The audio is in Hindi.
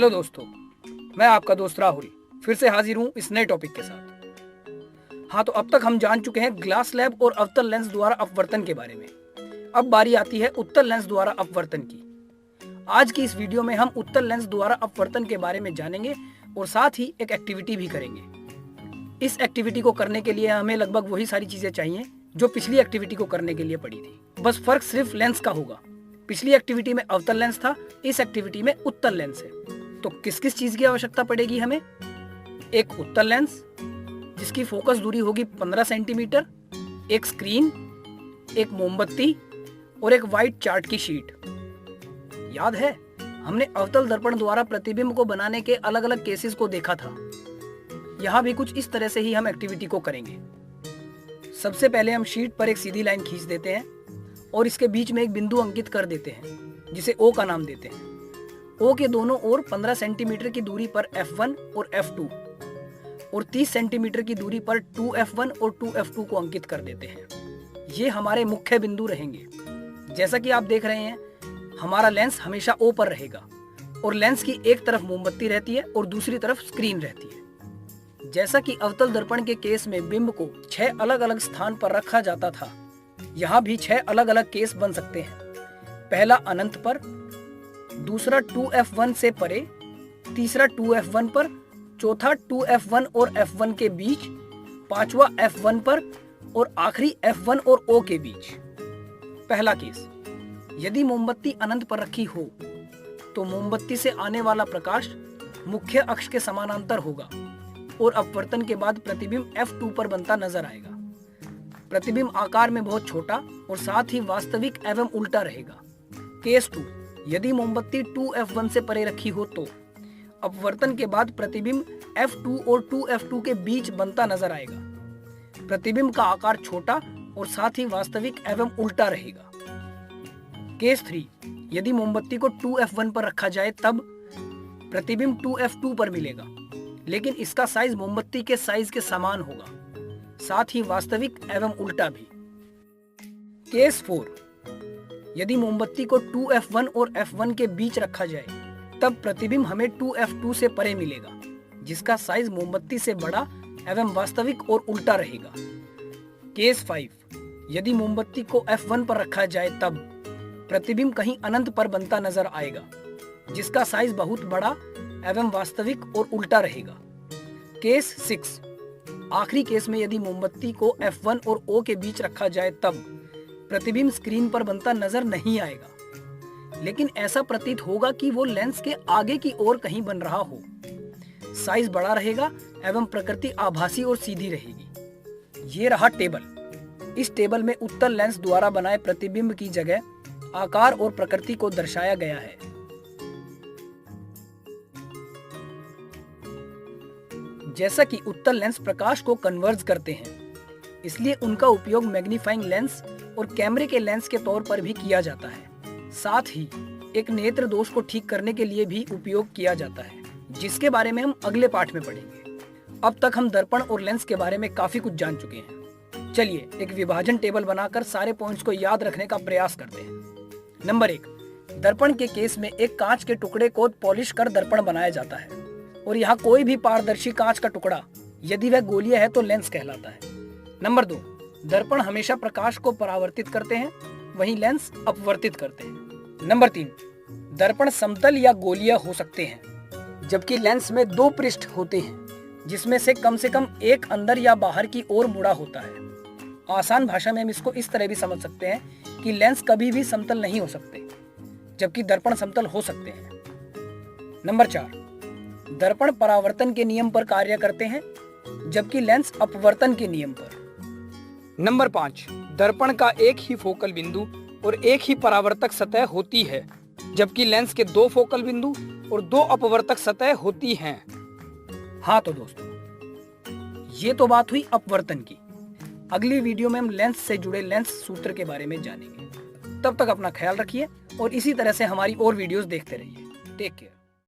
हेलो दोस्तों, मैं आपका दोस्त राहुल फिर से हाजिर हूँ इस नए टॉपिक के साथ। हाँ, तो अब तक हम जान चुके हैं ग्लास स्लैब और अवतल लेंस द्वारा अपवर्तन के बारे में। अब बारी आती है उत्तल लेंस द्वारा अपवर्तन की। आज की इस वीडियो में हम उत्तल लेंस द्वारा अपवर्तन के बारे में जानेंगे और साथ ही एक एक्टिविटी भी करेंगे। इस एक्टिविटी को करने के लिए हमें लगभग वही सारी चीजें चाहिए जो पिछली एक्टिविटी को करने के लिए पड़ी थी, बस फर्क सिर्फ लेंस का होगा। पिछली एक्टिविटी में अवतल लेंस था, इस एक्टिविटी में उत्तल लेंस है। तो किस किस चीज की आवश्यकता पड़ेगी हमें? एक उत्तल लेंस जिसकी फोकस दूरी होगी 15 सेंटीमीटर, एक स्क्रीन, एक मोमबत्ती और एक व्हाइट चार्ट की शीट। याद है, हमने अवतल दर्पण द्वारा प्रतिबिंब को बनाने के अलग अलग केसेस को देखा था। यहाँ भी कुछ इस तरह से ही हम एक्टिविटी को करेंगे। सबसे पहले हम शीट पर एक सीधी लाइन खींच देते हैं और इसके बीच में एक बिंदु अंकित कर देते हैं जिसे O का नाम देते हैं। O के दोनों ओर 15 सेंटीमीटर की दूरी पर F1 और F2 और 30 सेंटीमीटर की दूरी पर 2F1 और 2F2 को अंकित कर देते हैं। ये हमारे मुख्य बिंदु रहेंगे। जैसा कि आप देख रहे हैं, हमारा लेंस हमेशा O पर रहेगा और लेंस की एक तरफ मोमबत्ती रहती है और दूसरी तरफ स्क्रीन रहती है। जैसा कि अवतल दर्पण के केस में बिंब को 6 अलग अलग स्थान पर रखा जाता था, यहाँ भी 6 अलग अलग केस बन सकते हैं। पहला अनंत पर, दूसरा 2F1 से परे, तीसरा 2F1 पर, चौथा 2F1 और F1 के बीच, पांचवा F1 पर और आखिरी F1 और O के बीच। पहला केस, यदि मोमबत्ती अनंत पर रखी हो तो मोमबत्ती से आने वाला प्रकाश मुख्य अक्ष के समानांतर होगा और अपवर्तन के बाद प्रतिबिंब F2 पर बनता नजर आएगा। प्रतिबिंब आकार में बहुत छोटा और साथ ही वास्तविक एवं उल्टा रहेगा। केस 2, यदि मोमबत्ती 2F1 से परे रखी हो तो अपवर्तन के बाद प्रतिबिंब F2 और 2F2 के बीच बनता नजर आएगा। प्रतिबिंब का आकार छोटा और साथ ही वास्तविक एवं उल्टा रहेगा। केस 3, यदि मोमबत्ती को 2F1 पर रखा जाए तब प्रतिबिंब 2F2 पर मिलेगा, लेकिन इसका साइज मोमबत्ती के साइज के समान होगा, साथ ही वास्तविक एवं उल्टा भी। केस 4, यदि मोमबत्ती को 2F1 और F1 के बीच रखा जाए तब प्रतिबिंब हमें 2F2 से परे मिलेगा, जिसका साइज मोमबत्ती से बड़ा एवं वास्तविक और उल्टा रहेगा। केस 5, यदि मोमबत्ती को F1 पर रखा जाए तब प्रतिबिंब कहीं अनंत पर बनता नजर आएगा, जिसका साइज बहुत बड़ा एवं वास्तविक और उल्टा रहेगा। केस 6, आखिरी केस में यदि मोमबत्ती को F1 और O के बीच रखा जाए तब प्रतिबिंब स्क्रीन पर बनता नजर नहीं आएगा, लेकिन ऐसा प्रतीत होगा कि वो लेंस के आगे की ओर कहीं बन रहा हो। साइज बड़ा रहेगा एवं प्रकृति आभासी और सीधी रहेगी। ये रहा टेबल। इस टेबल में उत्तल लेंस द्वारा बनाए प्रतिबिंब की जगह, आकार और प्रकृति को दर्शाया गया है। जैसा कि उत्तल लेंस प्रकाश को कन्वर्ज करते हैं, इसलिए उनका उपयोग मैग्नीफाइंग लेंस और कैमरे के लेंस के तौर पर भी किया जाता है। साथ ही एक नेत्र दोष को ठीक करने के लिए भी उपयोग किया जाता है, जिसके बारे में हम अगले पाठ में पढ़ेंगे। अब तक हम दर्पण और लेंस के बारे में काफी कुछ जान चुके हैं। चलिए एक विभाजन टेबल बनाकर सारे पॉइंट्स को याद रखने का प्रयास करते हैं। नंबर 1, दर्पण के केस में एक कांच के टुकड़े को पॉलिश कर दर्पण बनाया जाता है और यहाँ कोई भी पारदर्शी कांच का टुकड़ा यदि वह गोलीय है तो लेंस कहलाता है। नंबर 2, दर्पण हमेशा प्रकाश को परावर्तित करते हैं, वहीं लेंस अपवर्तित करते हैं। नंबर 3, दर्पण समतल या गोलीय हो सकते हैं, जबकि लेंस में 2 पृष्ठ होते हैं, जिसमें से कम एक अंदर या बाहर की ओर मुड़ा होता है। आसान भाषा में हम इसको इस तरह भी समझ सकते हैं कि लेंस कभी भी समतल नहीं हो सकते, जबकि दर्पण समतल हो सकते हैं। नंबर 4, दर्पण परावर्तन के नियम पर कार्य करते हैं, जबकि लेंस अपवर्तन के नियम पर। नंबर 5, दर्पण का एक ही फोकल बिंदु और एक ही परावर्तक सतह होती है, जबकि लेंस के 2 फोकल बिंदु और 2 अपवर्तक सतह होती हैं। हाँ तो दोस्तों, ये तो बात हुई अपवर्तन की। अगली वीडियो में हम लेंस से जुड़े लेंस सूत्र के बारे में जानेंगे। तब तक अपना ख्याल रखिए और इसी तरह से हमारी और वीडियोस देखते रहिए। Take care.